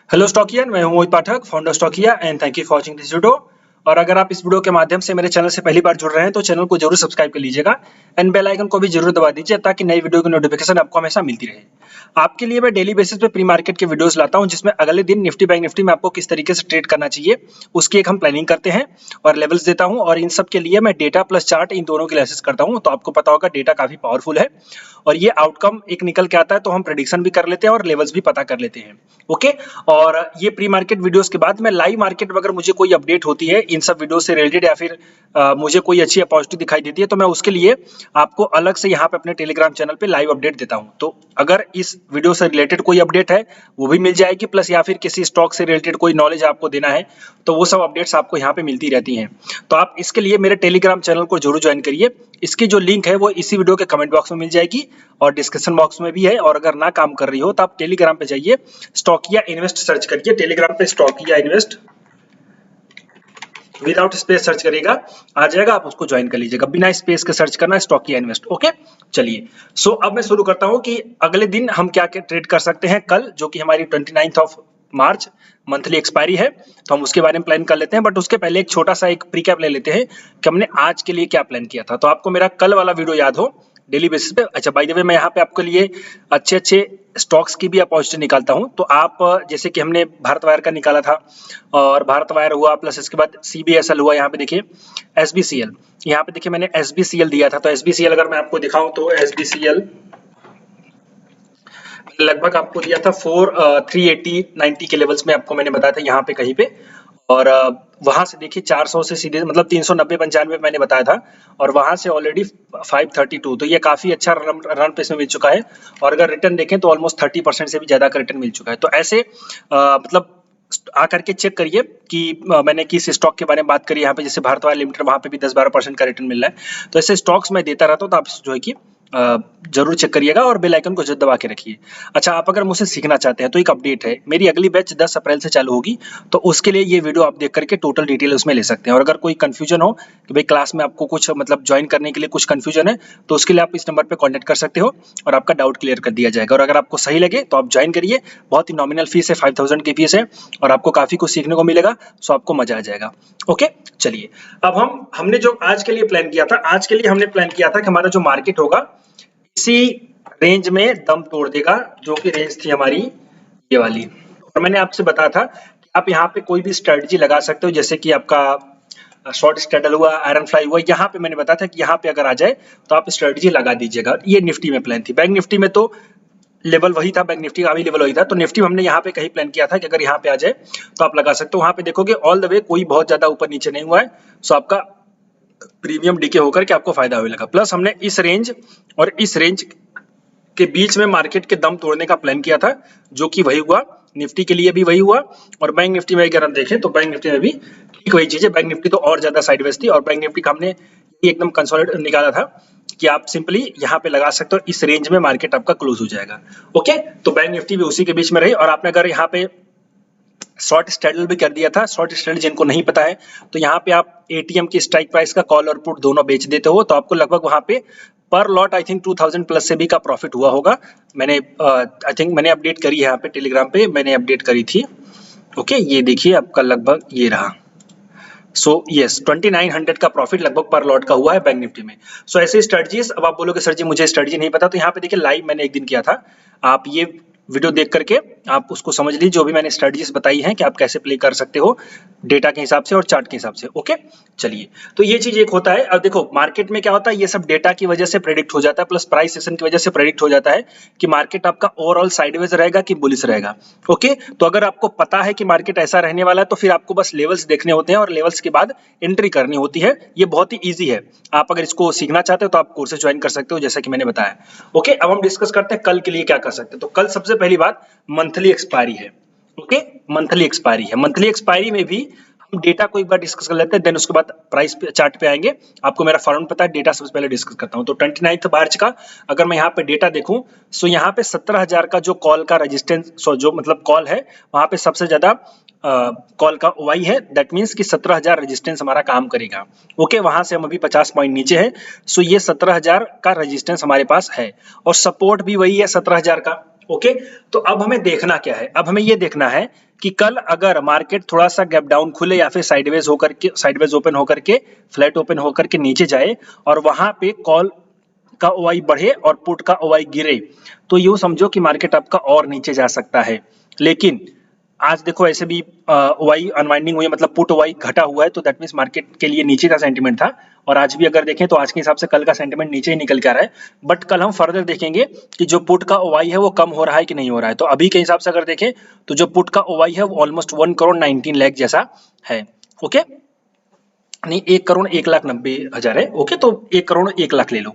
Hello Stockians, मैं हूं Mohit Pathak, founder Stockia and thank you for watching this video. और अगर आप इस वीडियो के माध्यम से मेरे चैनल से पहली बार जुड़ रहे हैं तो चैनल को जरूर सब्सक्राइब कर लीजिएगा एंड बेल आइकन को भी जरूर दबा दीजिए ताकि नई वीडियो की नोटिफिकेशन आपको हमेशा मिलती रहे। आपके लिए मैं डेली बेसिस पे प्री मार्केट के वीडियोस लाता हूं जिसमें अगले दिन निफ्टी बैंक निफ्टी में आपको किस तरीके से ट्रेड करना चाहिए उसकी एक हम प्लानिंग करते हैं और लेवल्स देता हूं। और इन सब के लिए मैं डेटा प्लस चार्ट इन दोनों की एनालिसिस करता हूं। तो आपको पता होगा डेटा काफी पावरफुल है और ये आउटकम एक निकल के आता है तो हम प्रेडिक्शन भी कर लेते हैं और लेवल्स भी पता कर लेते हैं। ओके, और ये प्री मार्केट वीडियोस के बाद मैं लाइव मार्केट में अगर मुझे कोई अपडेट होती है इन सब वीडियो से रिलेटेड या फिर मुझे कोई अच्छी अपॉर्चुनिटी दिखाई देती है तो मैं उसके लिए आपको अलग से यहाँ पे अपने टेलीग्राम चैनल पे लाइव अपडेट देता हूँ। तो अगर इस वीडियो से रिलेटेड कोई अपडेट है वो भी मिल जाएगी, प्लस या फिर किसी स्टॉक से रिलेटेड कोई नॉलेज आपको देना है तो वो सब अपडेट्स आपको यहाँ पे मिलती रहती हैं। तो आप इसके लिए मेरे टेलीग्राम चैनल को जरूर ज्वाइन करिए। इसकी जो लिंक है वो इसी वीडियो के कमेंट बॉक्स में मिल जाएगी और डिस्क्रिप्शन बॉक्स में भी है। और अगर ना काम कर रही हो तो आप टेलीग्राम पे जाइए, स्टॉकिया इन्वेस्ट सर्च करिए टेलीग्राम पे, Stockia invest without space search करेगा आ जाएगा, आप उसको ज्वाइन कर लीजिएगा, बिना स्पेस के सर्च करना स्टॉकिया इन्वेस्ट। ओके, चलिए अब मैं शुरू करता हूं कि अगले दिन हम क्या क्या ट्रेड कर सकते हैं। कल जो कि हमारी 29 ऑफ मार्च मंथली एक्सपायरी है तो हम उसके बारे में प्लान कर लेते हैं। बट उसके पहले एक छोटा सा एक प्रीकैप ले लेते हैं कि हमने आज के लिए क्या प्लान किया था। तो आपको मेरा कल वाला वीडियो याद हो डेली बेसिस पे। अच्छा, बाय द वे मैं यहाँ पे आपके लिए अच्छे अच्छे स्टॉक्स की भी अपॉर्चुनिटी निकालता हूँ। तो आप जैसे कि हमने भारत वायर का निकाला था और भारत वायर हुआ, प्लस इसके बाद CBSL हुआ। यहाँ पे देखिए SBCL, यहाँ पे देखिए मैंने SBCL दिया था। तो SBCL अगर मैं आपको दिखाऊं तो SBCL लगभग आपको दिया था 380-90 के लेवल्स में, आपको मैंने बताया था यहाँ पे कहीं पे। और वहां से देखिए 400 से सीधे मतलब 390-95 मैंने बताया था और वहां से ऑलरेडी 532, तो ये काफी अच्छा रन पे इसमें मिल चुका है। और अगर रिटर्न देखें तो ऑलमोस्ट 30% से भी ज्यादा का रिटर्न मिल चुका है। तो ऐसे मतलब आकर के चेक करिए कि मैंने किस स्टॉक के बारे में बात करी। यहाँ पे जैसे भारत वायर लिमिटेड, वहां पे भी 10-12% का रिटर्न मिल रहा है। तो ऐसे स्टॉक्स मैं देता रहता हूँ, तो आप जो है कि जरूर चेक करिएगा और बेल आइकन को जरूर दबा के रखिए। अच्छा, आप अगर मुझसे सीखना चाहते हैं तो एक अपडेट है, मेरी अगली बैच 10 अप्रैल से चालू होगी। तो उसके लिए ये वीडियो आप देख करके टोटल डिटेल उसमें ले सकते हैं। और अगर कोई कंफ्यूजन हो कि भाई क्लास में आपको कुछ मतलब ज्वाइन करने के लिए कुछ कंफ्यूजन है तो उसके लिए आप इस नंबर पर कॉन्टेक्ट कर सकते हो और आपका डाउट क्लियर कर दिया जाएगा। और अगर आपको सही लगे तो आप ज्वाइन करिए, बहुत ही नॉमिनल फीस है, 5000 की फीस है और आपको काफी कुछ सीखने को मिलेगा। सो आपको मजा आ जाएगा। ओके, चलिए अब हमने जो आज के लिए प्लान किया था, आज के लिए हमने प्लान किया था कि हमारा जो मार्केट होगा इसी रेंज में दम तोड़ देगा, जो कि रेंज थी हमारी ये वाली। और मैंने आपसे बताया था कि आप यहाँ पे कोई भी स्ट्रेटजी लगा सकते हो, जैसे कि आपका शॉर्ट स्ट्रैडल हुआ, आयरन फ्लाई हुआ। यहाँ पे मैंने बताया था कि यहाँ पे अगर आ जाए तो आप स्ट्रेटजी लगा दीजिएगा। ये निफ्टी में प्लान थी। बैंक निफ्टी में तो लेवल वही था, बैंक निफ्टी का भी लेवल वही था। तो निफ्टी में हमने यहाँ पे कहीं प्लान किया था कि अगर यहाँ पे आ जाए तो आप लगा सकते हो। वहां पे देखोगे ऑल द वे कोई बहुत ज्यादा ऊपर नीचे नहीं हुआ है। सो आपका प्रीमियम डीके होकर के आपको फायदा होने लगा। प्लस हमने इस रेंज और इस रेंज के बीच में मार्केट के दम तोड़ने का प्लान किया था, जो कि वही हुआ। निफ्टी के लिए भी वही हुआ और बैंक निफ्टी में अगर हम देखें तो बैंक निफ्टी में भी ठीक वही चीज है। बैंक निफ्टी तो और ज्यादा साइडवेज थी और बैंक निफ्टी का हमने एकदम कंसोलिडेट निकाला था कि आप सिंपली यहाँ पे लगा सकते हो, इस रेंज में मार्केट आपका क्लोज हो जाएगा। ओके, तो बैंक निफ्टी भी उसी के बीच में रही। और आपने अगर यहाँ पे शॉर्ट स्ट्रैडल भी कर दिया था। शॉर्ट स्ट्रैडल जिनको नहीं पता है तो यहाँ पे आप ATM की स्ट्राइक प्राइस का कॉल और पुट दोनों बेच देते हो तो आपको लगभग वहां पे पर लॉट आई थिंक 2000 प्लस से भी का प्रॉफिट हुआ होगा। मैंने आई थिंक मैंने अपडेट करी है यहाँ पे टेलीग्राम पे, मैंने अपडेट करी थी। ओके, ये देखिए आपका लगभग ये रहा। सो यस 2900 का प्रॉफिट लगभग पर लॉट का हुआ है बैंक निफ्टी में। सो ऐसे स्ट्रेटजीज, अब आप बोलोगे सर जी मुझे स्ट्रेटजी नहीं पता, तो यहाँ पे देखिए लाइव मैंने एक दिन किया था। आप ये वीडियो देख करके आप उसको समझ लीजिए, जो भी मैंने स्ट्रेटजीज बताई हैं कि आप कैसे प्ले कर सकते हो डेटा के हिसाब से और चार्ट के हिसाब से। ओके, चलिए तो ये चीज एक होता है। अब देखो मार्केट में क्या होता है, ये सब डेटा की वजह से प्रेडिक्ट हो जाता है, प्लस प्राइस सेशन की वजह से प्रेडिक्ट हो जाता है कि मार्केट आपका ओवरऑल साइडवेज रहेगा कि बुलिश रहेगा। ओके, तो अगर आपको पता है कि मार्केट ऐसा रहने वाला है तो फिर आपको बस लेवल्स देखने होते हैं और लेवल्स के बाद एंट्री करनी होती है। ये बहुत ही ईजी है। आप अगर इसको सीखना चाहते हो तो आप कोर्सेज ज्वाइन कर सकते हो जैसा कि मैंने बताया। ओके, अब हम डिस्कस करते हैं कल के लिए क्या कर सकते हैं। तो कल सबसे पहली बात मंथली एक्सपायरी है। ओके, मंथली एक्सपायरी है। मंथली एक्सपायरी में भी हम डेटा को एक बार डिस्कस कर लेते हैं, देन उसके बाद प्राइस पे चार्ट पे आएंगे। आपको मेरा फॉर्मूला पता है, डेटा सबसे पहले डिस्कस करता हूं। तो 29 मार्च का अगर मैं यहाँ पे डेटा देखूं सो यहाँ पे 17,000 का जो कॉल का रेजिस्टेंस, जो मतलब कॉल है वहां पे सबसे ज्यादा कॉल का वाई है। दैट मीन्स कि 17,000 रेजिस्टेंस हमारा काम करेगा। ओके, वहां से हम अभी 50 पॉइंट नीचे है। सो ये 17,000 का रेजिस्टेंस हमारे पास है और सपोर्ट भी वही है 17,000 का। ओके, तो अब हमें देखना क्या है, अब हमें ये देखना है कि कल अगर मार्केट थोड़ा सा गैप डाउन खुले या फिर साइडवेज ओपन होकर के फ्लैट ओपन होकर के नीचे जाए और वहां पे कॉल का ओआई बढ़े और पुट का ओआई गिरे, तो यूं समझो कि मार्केट आपका और नीचे जा सकता है। लेकिन आज देखो ऐसे भी ओआई अनवाइंडिंग हुई है, मतलब पुट ओआई घटा हुआ है, तो दैट मींस मार्केट के लिए नीचे का सेंटीमेंट था। और आज भी अगर देखें तो आज के हिसाब से कल का सेंटीमेंट नीचे ही निकल के आ रहा है। बट कल हम फर्दर देखेंगे कि जो पुट का ओआई है वो कम हो रहा है कि नहीं हो रहा है। तो अभी के हिसाब से अगर देखें तो जो पुट का ओआई है वो ऑलमोस्ट 1 करोड़ 19 लाख जैसा है। ओके, नहीं 1 करोड़ 1,90,000 है। ओके, तो 1 करोड़ 1 लाख ले लो।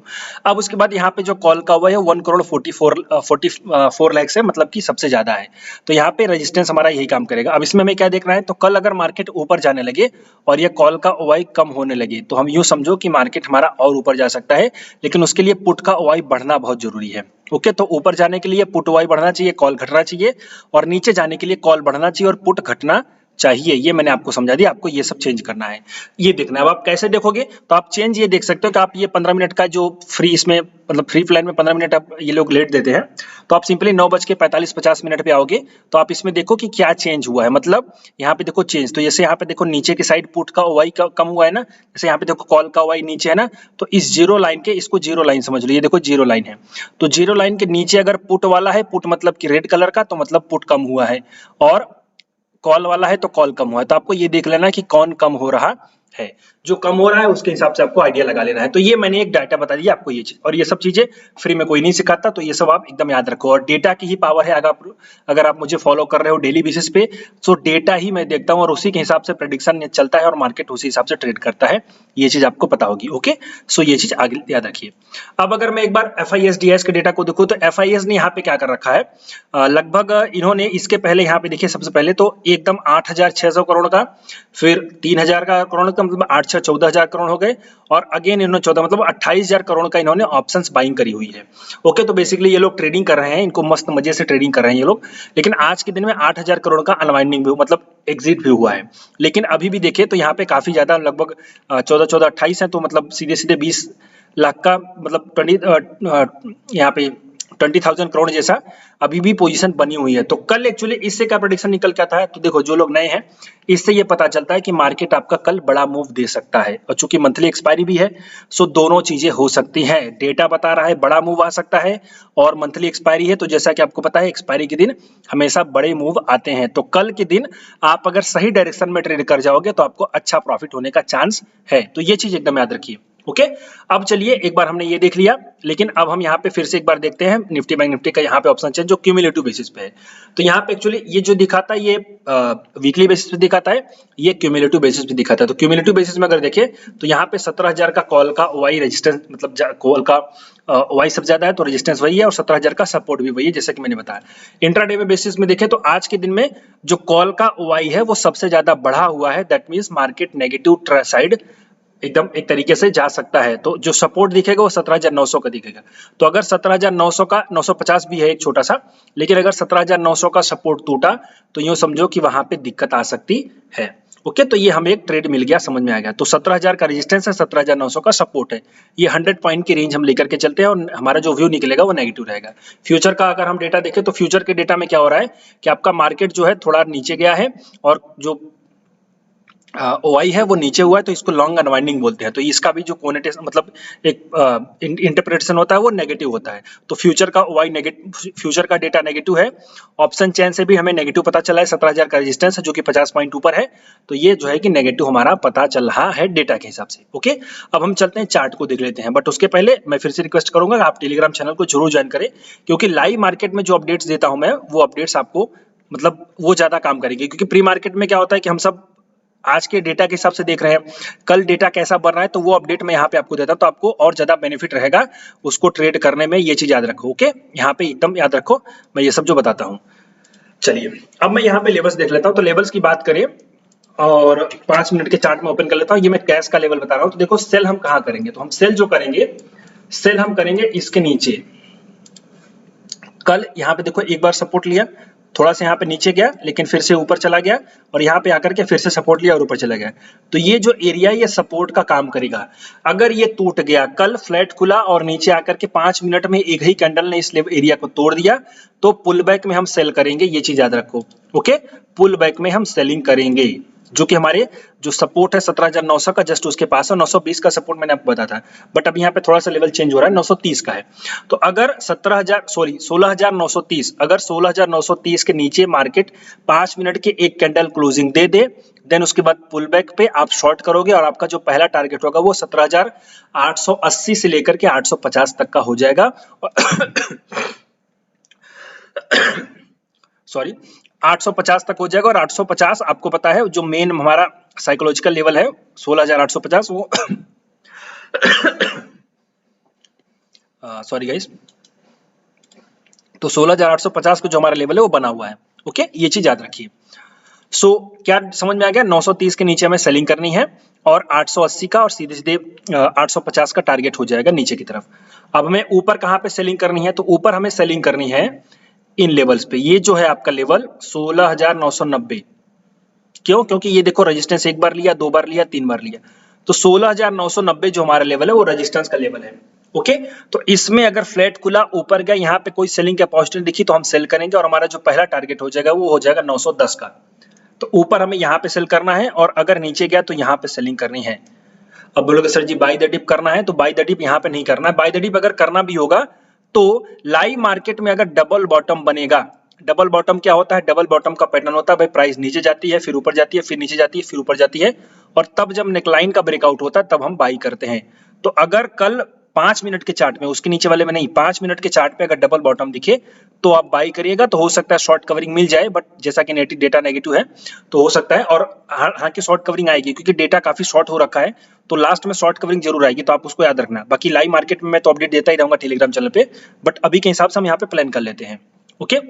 अब उसके बाद यहाँ पे जो कॉल का हुआ है 1 करोड़ 44 लाख से, मतलब कि सबसे ज्यादा है। तो यहाँ पे रेजिस्टेंस हमारा यही काम करेगा। अब इसमें हमें क्या देखना है, तो कल अगर मार्केट ऊपर जाने लगे और ये कॉल का ओआई कम होने लगे तो हम यूं समझो कि मार्केट हमारा और ऊपर जा सकता है, लेकिन उसके लिए पुट का ओआई बढ़ना बहुत जरूरी है। ओके, तो ऊपर जाने के लिए पुट ओआई बढ़ना चाहिए, कॉल घटना चाहिए, और नीचे जाने के लिए कॉल बढ़ना चाहिए और पुट घटना चाहिए। ये मैंने आपको समझा दिया, आपको ये सब चेंज करना है, ये देखना है। अब आप कैसे देखोगे, तो आप चेंज ये देख सकते हो कि आप ये 15 मिनट का जो फ्री इसमें मतलब फ्री फ्लाइन में 15 मिनट आप ये लोग लेट देते हैं, तो आप सिंपली 9:45-50 पे आओगे तो आप इसमें देखो कि क्या चेंज हुआ है। मतलब यहाँ पे देखो चेंज, तो जैसे यहाँ पे देखो नीचे की साइड पुट का ओआई कम हुआ है ना, जैसे यहाँ पे देखो कॉल का ओआई नीचे है ना, तो इस जीरो लाइन के, इसको जीरो लाइन समझ लो, ये देखो जीरो लाइन है, तो जीरो लाइन के नीचे अगर पुट वाला है, पुट मतलब कि रेड कलर का, तो मतलब पुट कम हुआ है, और कॉल वाला है तो कॉल कम हुआ है। तो आपको ये देख लेना कि कौन कम हो रहा है, जो कम हो रहा है उसके हिसाब से आपको आइडिया लगा लेना है। तो ये मैंने एक डाटा बता दिया आपको ये चीज, और ये सब चीजें फ्री में कोई नहीं सिखाता, तो ये सब आप एकदम याद रखो। और डेटा की ही पावर है, अगर आप मुझे फॉलो कर रहे हो डेली बेसिस पे, तो डेटा ही मैं देखता हूँ और उसी के हिसाब से प्रेडिक्शन चलता है और मार्केट उसी हिसाब से ट्रेड करता है। ये चीज आपको पता होगी। ओके, सो ये चीज आगे याद रखिए। अब अगर मैं एक बार FIS-DIS के डेटा को देखूं तो FIS ने यहाँ पे क्या कर रखा है, लगभग इन्होंने इसके पहले यहाँ पे देखिए, सबसे पहले तो एकदम 8,600 करोड़ का, फिर 3,000 का करोड़ का, मतलब 8 6 14,000 करोड़ हो गए, और अगेन इन्होंने 14 मतलब 28,000 करोड़ का इन्होंने ऑप्शंस बाइंग करी हुई है। ओके, तो बेसिकली ये लोग ट्रेडिंग कर रहे हैं, इनको मस्त मजे से ट्रेडिंग कर रहे हैं ये लोग। लेकिन आज के दिन में 8,000 करोड़ का अनवाइंडिंग भी, मतलब एग्जिट भी हुआ है। लेकिन अभी भी देखे तो यहाँ पे काफी ज्यादा, लगभग 14 14 28 है, तो मतलब सीधे सीधे 20 लाख का, मतलब 20 यहाँ पे 20,000 करोड़ जैसा अभी भी पोजीशन बनी हुई है। तो कल एक्चुअली इससे क्या प्रेडिक्शन निकल के आता है, तो देखो जो लोग नए हैं, इससे ये पता चलता है कि मार्केट आपका कल बड़ा मूव दे सकता है, और चूंकि मंथली एक्सपायरी भी है, सो दोनों चीजें हो सकती हैं। डेटा बता रहा है बड़ा मूव आ सकता है, और मंथली एक्सपायरी है, तो जैसा कि आपको पता है एक्सपायरी के दिन हमेशा बड़े मूव आते हैं। तो कल के दिन आप अगर सही डायरेक्शन में ट्रेड कर जाओगे तो आपको अच्छा प्रॉफिट होने का चांस है। तो ये चीज एकदम याद रखिए। ओके, अब चलिए एक बार हमने ये देख लिया, लेकिन अब हम यहाँ पे फिर से एक बार देखते हैं निफ्टी बैंक निफ्टी का यहाँ पे ऑप्शन चेंज जो क्यूमुलेटिव बेसिस पे है। तो यहाँ पे एक्चुअली ये जो दिखाता है ये वीकली बेसिस पे दिखाता है, ये क्यूमुलेटिव बेसिस पे दिखाता है। तो क्यूमुलेटिव बेसिस में अगर देखें तो यहाँ पे 17,000 का कॉल का ओआई रेजिस्टेंस, मतलब कॉल का ओआई सबसे ज्यादा है तो रेजिस्टेंस वही है, और 17,000 का सपोर्ट भी वही है, जैसा कि मैंने बताया। इंट्राडे में बेसिस में देखें तो आज के दिन में जो कॉल का ओआई है वो सबसे ज्यादा बढ़ा हुआ है, that means market negative side एकदम एक तरीके से जा सकता है। तो जो सपोर्ट दिखेगा वो 17,900 का दिखेगा। तो अगर 17,900 का 950 भी है एक छोटा सा, लेकिन अगर 17,900 का सपोर्ट टूटा तो यूं समझो कि वहां पे दिक्कत आ सकती है। ओके, तो ये हमें एक ट्रेड मिल गया, समझ में आ गया। तो 17,000 का रेजिस्टेंस है, 17,900 का सपोर्ट है, ये 100 पॉइंट की रेंज हम लेकर के चलते हैं, और हमारा जो व्यू निकलेगा वो नेगेटिव रहेगा। फ्यूचर का अगर हम डेटा देखें तो फ्यूचर के डेटा में क्या हो रहा है कि आपका मार्केट जो है थोड़ा नीचे गया है, और जो ओआई है वो नीचे हुआ है, तो इसको लॉन्ग अनवाइंडिंग बोलते हैं। तो इसका भी जो कोनेटेशन, मतलब एक इंटरप्रिटेशन होता है वो नेगेटिव होता है। तो फ्यूचर का ओआई नेगेटिव, फ्यूचर का डेटा नेगेटिव है। ऑप्शन चेन से भी हमें नेगेटिव पता चला है, 17,000 का रेजिस्टेंस है जो कि 50 पॉइंट ऊपर है, तो ये जो है कि नेगेटिव हमारा पता चल रहा है डेटा के हिसाब से। ओके, अब हम चलते हैं चार्ट को देख लेते हैं, बट उसके पहले मैं फिर से रिक्वेस्ट करूंगा आप टेलीग्राम चैनल को जरूर ज्वाइन करें, क्योंकि लाइव मार्केट में जो अपडेट्स देता हूं मैं, वो अपडेट्स आपको मतलब वो ज्यादा काम करेंगे। क्योंकि प्री मार्केट में क्या होता है कि हम सब आज के डेटा के हिसाब से देख रहे हैं, कल डेटा कैसा बन रहा है, तो वो अपडेट मैं यहाँ पे आपको देता हूँ, तो आपको और ज्यादा बेनिफिट रहेगा उसको ट्रेड करने में। ये चीज याद रखो। ओके, यहाँ पे एकदम याद रखो मैं ये सब जो बताता हूँ। चलिए अब मैं यहाँ पे लेवल्स देख लेता हूँ। तो लेवल्स की बात करें और 5 मिनट के चार्ट में ओपन कर लेता हूँ। ये मैं कैश का लेवल बता रहा हूँ। तो देखो सेल हम कहाँ करेंगे, तो हम सेल जो करेंगे, सेल हम करेंगे इसके नीचे। कल यहाँ पे देखो एक बार सपोर्ट लिया, थोड़ा सा यहाँ पे नीचे गया लेकिन फिर से ऊपर चला गया और यहाँ पे आकर के फिर से सपोर्ट लिया और ऊपर चला गया। तो ये जो एरिया ये सपोर्ट का काम करेगा। अगर ये टूट गया, कल फ्लैट खुला और नीचे आकर के 5 मिनट में एक ही कैंडल ने इस एरिया को तोड़ दिया तो पुल बैक में हम सेल करेंगे, ये चीज याद रखो। ओके, पुल बैक में हम सेलिंग करेंगे, जो कि हमारे जो सपोर्ट है 17,900 का जस्ट उसके पास है। 920 का सपोर्ट मैंने आपको बताया था, बट अब यहाँ पे थोड़ा सा लेवल चेंज हो रहा है, 930 का है। तो अगर 16,930, अगर 16,930 के नीचे मार्केट 5 मिनट के एक कैंडल क्लोजिंग दे दे, देन उसके बाद पुल बैक पे आप शॉर्ट करोगे और आपका जो पहला टारगेट होगा वो 17,880 से लेकर के 850 तक का हो जाएगा। सॉरी, 850 तक हो जाएगा। और 850 आपको पता है जो मेन हमारा साइकोलॉजिकल लेवल है 16,850 वो सॉरी गाइस, तो 16,850 को जो हमारा लेवल है वो बना हुआ है। ओके, ये चीज याद रखिए। सो क्या समझ में आ गया? 930 के नीचे हमें सेलिंग करनी है और 880 का और सीधे सीधे 850 का टारगेट हो जाएगा नीचे की तरफ। अब हमें ऊपर कहाँ पे सेलिंग करनी है? तो ऊपर हमें सेलिंग करनी है इन लेवल्स पे। ये जो है आपका लेवल 16,990, क्यों? क्योंकि ये देखो रेजिस्टेंस एक बार लिया, 2 बार लिया, 3 बार लिया, तो 16,990 जो हमारा लेवल है वो रेजिस्टेंस का लेवल है। ओके, तो इसमें अगर फ्लैट खुला ऊपर गया, यहाँ पे कोई सेलिंग की अपॉर्चुनिटी दिखी तो हम सेल करेंगे और हमारा जो पहला टारगेट हो जाएगा वो हो जाएगा 910 का। तो ऊपर हमें यहाँ पे सेल करना है और अगर नीचे गया तो यहाँ पे सेलिंग करनी है। अब बोलोगे सर जी बाय द डिप करना है, तो बाय द डिप यहाँ पे नहीं करना है। बाय द डिप अगर करना भी होगा तो लाइव मार्केट में अगर डबल बॉटम बनेगा, डबल बॉटम क्या होता है? डबल बॉटम का पैटर्न होता है भाई, प्राइस नीचे जाती है फिर ऊपर जाती है फिर नीचे जाती है फिर ऊपर जाती है, और तब जब नेकलाइन का ब्रेकआउट होता है तब हम बाई करते हैं। तो अगर कल 5 मिनट के चार्ट में, उसके नीचे वाले में नहीं, 5 मिनट के चार्ट पे अगर डबल बॉटम दिखे तो आप बाई करिएगा। तो हो सकता है शॉर्ट कवरिंग मिल जाए, बट जैसा कि डेटा नेगेटिव है तो हो सकता है, और हालांकि शॉर्ट कवरिंग आएगी क्योंकि डेटा काफी शॉर्ट हो रखा है, तो लास्ट में शॉर्ट कवरिंग जरूर आएगी, तो आप उसको याद रखना। बाकी लाइव मार्केट में मैं तो अपडेट देता ही रहूंगा टेलीग्राम चैनल पे, बट अभी के हिसाब से हम यहाँ पे प्लान कर लेते हैं। ओके,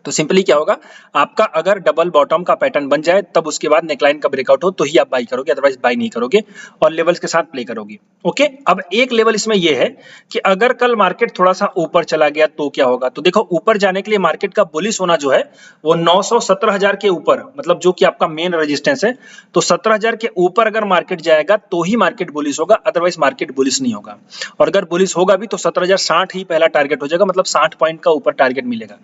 तो सिंपली क्या होगा, आपका अगर डबल बॉटम का पैटर्न बन जाए तब उसके बाद नेकलाइन का ब्रेकआउट हो तो ही आप बाई करोगे, अदरवाइज बाई नहीं करोगे और लेवल्स के साथ प्ले करोगे। ओके, अब एक लेवल इसमें यह है कि अगर कल मार्केट थोड़ा सा ऊपर चला गया तो क्या होगा? तो देखो, ऊपर जाने के लिए मार्केट का बुलिश होना जो है वो 917,000 के ऊपर, मतलब जो कि आपका मेन रेजिस्टेंस है, तो 17,000 के ऊपर अगर मार्केट जाएगा तो ही मार्केट बुलिश होगा, अदरवाइज मार्केट बुलिश नहीं होगा। और अगर बुलिश होगा भी तो 17,060 ही पहला टारगेट हो जाएगा, मतलब 60 पॉइंट का ऊपर टारगेट मिलेगा।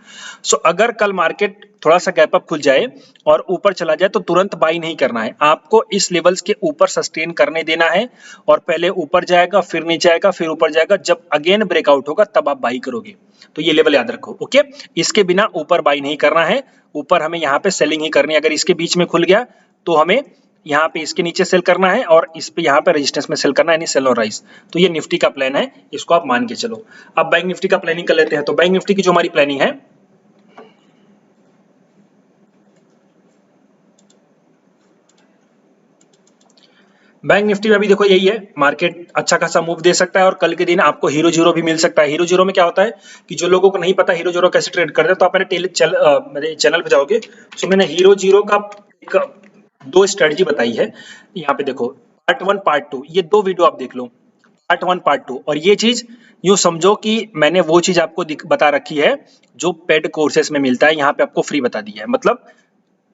सो अगर कल मार्केट थोड़ा सा गैप अप खुल जाए और ऊपर चला जाए तो तुरंत बाई नहीं करना है, आपको इस लेवल्स के ऊपर सस्टेन करने देना है और पहले ऊपर जाएगा फिर नीचे आएगा फिर ऊपर जाएगा, जब अगेन ब्रेकआउट होगा तब आप बाई करोगे। तो ये लेवल याद रखो। ओके, इसके बिना ऊपर बाई नहीं करना है, ऊपर हमें यहाँ पे सेलिंग ही करनी है। अगर इसके बीच में खुल गया तो हमें यहाँ पे इसके नीचे सेल करना है और इस पे यहाँ पे रेजिस्टेंस में सेल करना है, यानी सेल और राइज। तो ये निफ्टी का प्लान है, इसको आप मान के चलो। अब बैंक निफ्टी का प्लानिंग कर लेते हैं। तो बैंक निफ्टी की जो हमारी प्लानिंग है, बैंक निफ्टी में भी देखो यही है, मार्केट अच्छा खासा मूव दे सकता है और कल के दिन आपको हीरो जीरो भी मिल सकता है। हीरो जीरो में क्या होता है कि जो लोगों को नहीं पता हीरो जीरो कैसे ट्रेड करते हैं, तो आप मेरे चैनल पे जाओगे तो मैंने हीरो जीरो का एक 2 स्ट्रेटजी बताई है। यहाँ पे देखो, पार्ट 1 पार्ट 2, ये 2 वीडियो आप देख लो, पार्ट 1 पार्ट 2। और ये चीज यूं समझो कि मैंने वो चीज आपको बता रखी है जो पेड कोर्सेस में मिलता है, यहाँ पे आपको फ्री बता दिया है। मतलब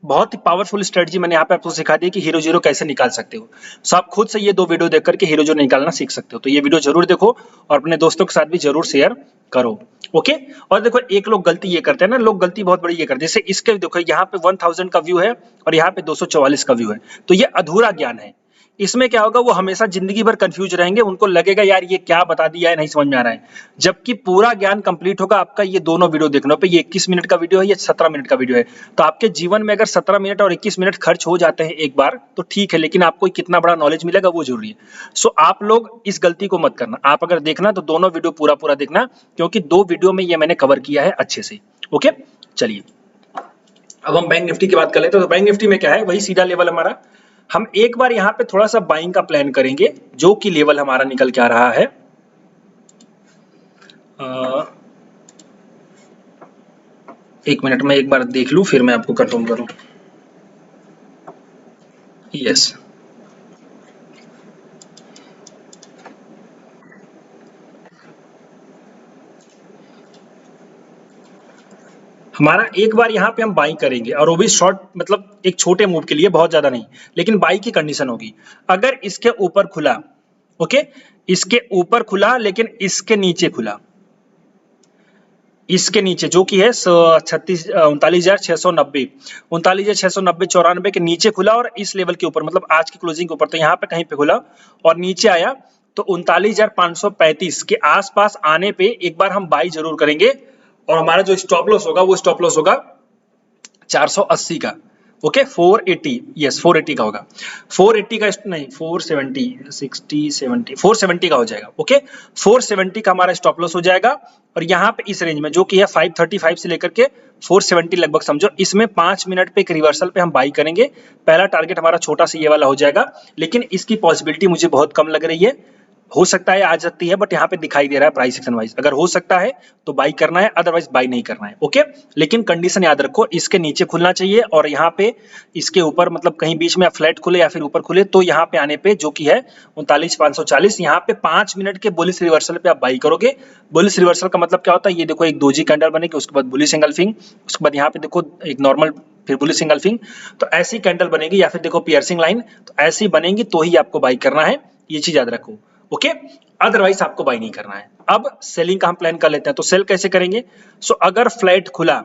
बहुत ही पावरफुल स्ट्रेटजी मैंने यहाँ पे आपको सिखा दी कि हीरो जीरो कैसे निकाल सकते हो। सो आप खुद से ये 2 वीडियो देख करके हीरो जीरो निकालना सीख सकते हो। तो ये वीडियो जरूर देखो और अपने दोस्तों के साथ भी जरूर शेयर करो। ओके, और देखो एक लोग गलती ये करते हैं ना, लोग गलती बहुत बड़ी ये करते हैं, जैसे इसके देखो यहाँ पे 1000 का व्यू है और यहाँ पे 244 का व्यू है, तो ये अधूरा ज्ञान है। इसमें क्या होगा, वो हमेशा जिंदगी भर कंफ्यूज रहेंगे, उनको लगेगा यार ये क्या बता दिया है, नहीं समझ में आ रहा है। जबकि पूरा ज्ञान कंप्लीट होगा आपका ये दोनों वीडियो देखने पे। ये 21 मिनट का वीडियो है, ये 17 मिनट का वीडियो है। तो आपके जीवन में अगर 17 मिनट और 21 मिनट खर्च हो जाते हैं एक बार तो ठीक है, लेकिन आपको कितना बड़ा नॉलेज मिलेगा वो जरूरी है। सो आप लोग इस गलती को मत करना। आप अगर देखना तो दोनों वीडियो पूरा पूरा देखना, क्योंकि 2 वीडियो में ये मैंने कवर किया है अच्छे से। ओके, चलिए अब हम बैंक निफ्टी की बात कर लेते हैं। तो बैंक निफ्टी में क्या है, वही सीधा लेवल हमारा। हम एक बार यहाँ पे थोड़ा सा बाइंग का प्लान करेंगे, जो कि लेवल हमारा निकल के आ रहा है 1 मिनट में एक बार देख लूं फिर मैं आपको कंफर्म करूं। यस, हमारा एक बार यहाँ पे हम बाई करेंगे और वो भी शॉर्ट मतलब एक छोटे मूव के लिए, बहुत ज्यादा नहीं, लेकिन बाई की कंडीशन होगी अगर इसके ऊपर खुला, ओके, इसके ऊपर खुला लेकिन इसके नीचे खुला, इसके नीचे जो कि है 39,690 39,690 के नीचे खुला और इस लेवल के ऊपर मतलब आज की क्लोजिंग के ऊपर, तो यहाँ पे कहीं पे खुला और नीचे आया तो 39,535 के आसपास आने पे एक बार हम बाई जरूर करेंगे और हमारा जो स्टॉप लॉस होगा वो स्टॉप लॉस होगा 480 का, ओके, 480, यस 480 का होगा, 480 का नहीं 470 60 70 470 का हो जाएगा, ओके, 470 का हमारा स्टॉप लॉस हो जाएगा और यहाँ पे इस रेंज में जो कि है 535 से लेकर के 470 लगभग समझो, इसमें 5 मिनट पे एक रिवर्सल पे हम बाई करेंगे। पहला टारगेट हमारा छोटा सा ये वाला हो जाएगा, लेकिन इसकी पॉसिबिलिटी मुझे बहुत कम लग रही है, हो सकता है आ सकती है, बट यहाँ पे दिखाई दे रहा है प्राइस एक्शन वाइज, अगर हो सकता है तो बाई करना है, अदरवाइज बाई नहीं करना है, ओके। लेकिन कंडीशन याद रखो, इसके नीचे खुलना चाहिए और यहाँ पे इसके ऊपर मतलब कहीं बीच में फ्लैट खुले या फिर ऊपर खुले, तो यहाँ पे आने पे जो कि है 39,540, यहाँ पे 5 मिनट के बुलिश रिवर्सल पे आप बाई करोगे। बुलिश रिवर्सल का मतलब क्या होता है, ये देखो एक दोजी कैंडल बनेगी, उसके बाद बुलिश एंगल्फिंग, उसके बाद यहाँ पे देखो एक नॉर्मल, फिर बुलिश एंगल्फिंग, तो ऐसी कैंडल बनेगी या फिर देखो पियर्सिंग लाइन, तो ऐसी बनेगी तो ही आपको बाई करना है, ये चीज याद रखो, ओके, अदरवाइज आपको बाई नहीं करना है। अब सेलिंग का हम प्लान कर लेते हैं, तो सेल कैसे करेंगे। सो अगर फ्लैट खुला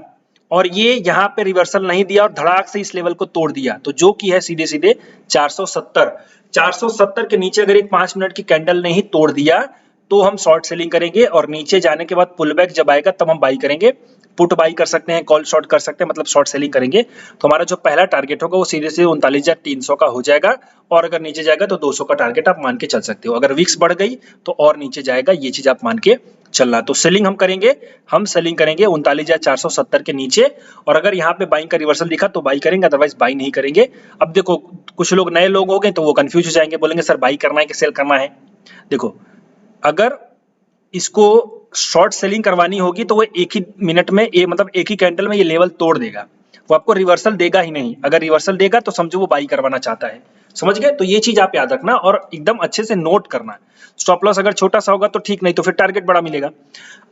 और ये यहाँ पे रिवर्सल नहीं दिया और धड़ाक से इस लेवल को तोड़ दिया, तो जो कि है सीधे सीधे 470 के नीचे अगर एक 5 मिनट की कैंडल ने ही तोड़ दिया तो हम शॉर्ट सेलिंग करेंगे और नीचे जाने के बाद पुल बैक जब आएगा तब हम बाई करेंगे, पुट बाई कर सकते हैं, कॉल शॉर्ट कर सकते हैं, मतलब शॉर्ट सेलिंग करेंगे। तो हमारा जो पहला टारगेट होगा वो सीधे से 39,300 का हो जाएगा और अगर नीचे जाएगा तो 200 का टारगेट आप मान के चल सकते हो। अगर विक्स बढ़ गई तो और नीचे जाएगा, ये चीज आप मान के चलना। तो सेलिंग हम करेंगे, हम सेलिंग करेंगे 39,470 के नीचे और अगर यहाँ पे बाइंग का रिवर्सल दिखा तो बाई करेंगे, अदरवाइज बाई नहीं करेंगे। अब देखो कुछ लोग नए लोग हो गए तो वो कंफ्यूज हो जाएंगे, बोलेंगे सर बाई करना है कि सेल करना है। देखो अगर इसको शॉर्ट सेलिंग करवानी होगी तो वो एक ही मिनट में ये मतलब एक ही कैंडल में ये लेवल तोड़ देगा, वो आपको रिवर्सल देगा ही नहीं। अगर रिवर्सल देगा तो समझो वो बाई करवाना चाहता है, समझ गए। तो ये चीज आप याद रखना और एकदम अच्छे से नोट करना। स्टॉप लॉस अगर छोटा सा होगा तो ठीक, नहीं तो फिर टारगेट बड़ा मिलेगा।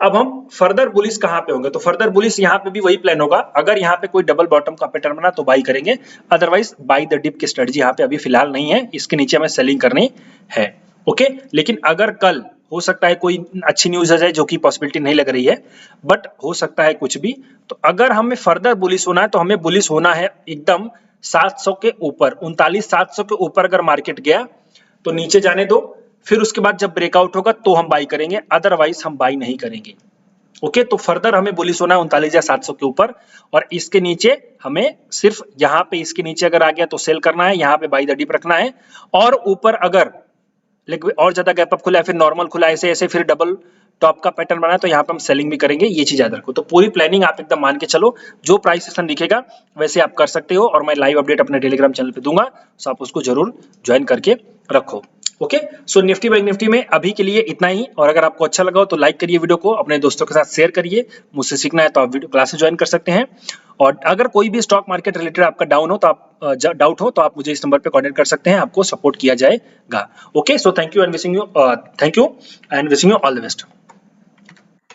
अब हम फर्दर बुलिश कहां पे होंगे, तो फर्दर बुलिश यहाँ पे भी वही प्लान होगा, अगर यहाँ पे कोई डबल बॉटम का पैटर्न बना तो बाई करेंगे, अदरवाइज बाई द डिप की स्ट्रेटजी यहाँ पे अभी फिलहाल नहीं है, इसके नीचे हमें सेलिंग करनी है, ओके। लेकिन अगर कल हो सकता है कोई अच्छी न्यूज आ जाए जो कि पॉसिबिलिटी नहीं लग रही है, बट हो सकता है कुछ भी, तो अगर हमें फर्दर बुलिश होना है तो हमें बुलिश होना है एकदम 700 के ऊपर, 39,700 के ऊपर अगर मार्केट गया तो नीचे जाने दो, फिर उसके बाद जब ब्रेकआउट होगा तो हम बाई करेंगे, अदरवाइज हम बाई नहीं करेंगे, ओके। तो फर्दर हमें बुलिश होना है 39,700 के ऊपर और इसके नीचे हमें सिर्फ यहाँ पे इसके नीचे अगर आ गया तो सेल करना है, यहाँ पे बाई द डिप रखना है और ऊपर अगर लेकिन और ज्यादा गैप अप खुला है फिर नॉर्मल खुला ऐसे ऐसे फिर डबल टॉप का पैटर्न बना है तो यहाँ पे हम सेलिंग भी करेंगे, ये चीज याद रखो। तो पूरी प्लानिंग आप एकदम मान के चलो, जो प्राइस सेशन दिखेगा वैसे आप कर सकते हो और मैं लाइव अपडेट अपने टेलीग्राम चैनल पे दूंगा, तो आप उसको जरूर ज्वाइन करके रखो, ओके। सो निफ्टी बैंक निफ्टी में अभी के लिए इतना ही, और अगर आपको अच्छा लगा हो तो लाइक करिए वीडियो को, अपने दोस्तों के साथ शेयर करिए। मुझसे सीखना है तो आप वीडियो क्लासेस ज्वाइन कर सकते हैं और अगर कोई भी स्टॉक मार्केट रिलेटेड आपका डाउन हो तो आप डाउट हो तो आप मुझे इस नंबर पे कांटेक्ट कर सकते हैं, आपको सपोर्ट किया जाएगा, okay. So thank you and wishing you all the best.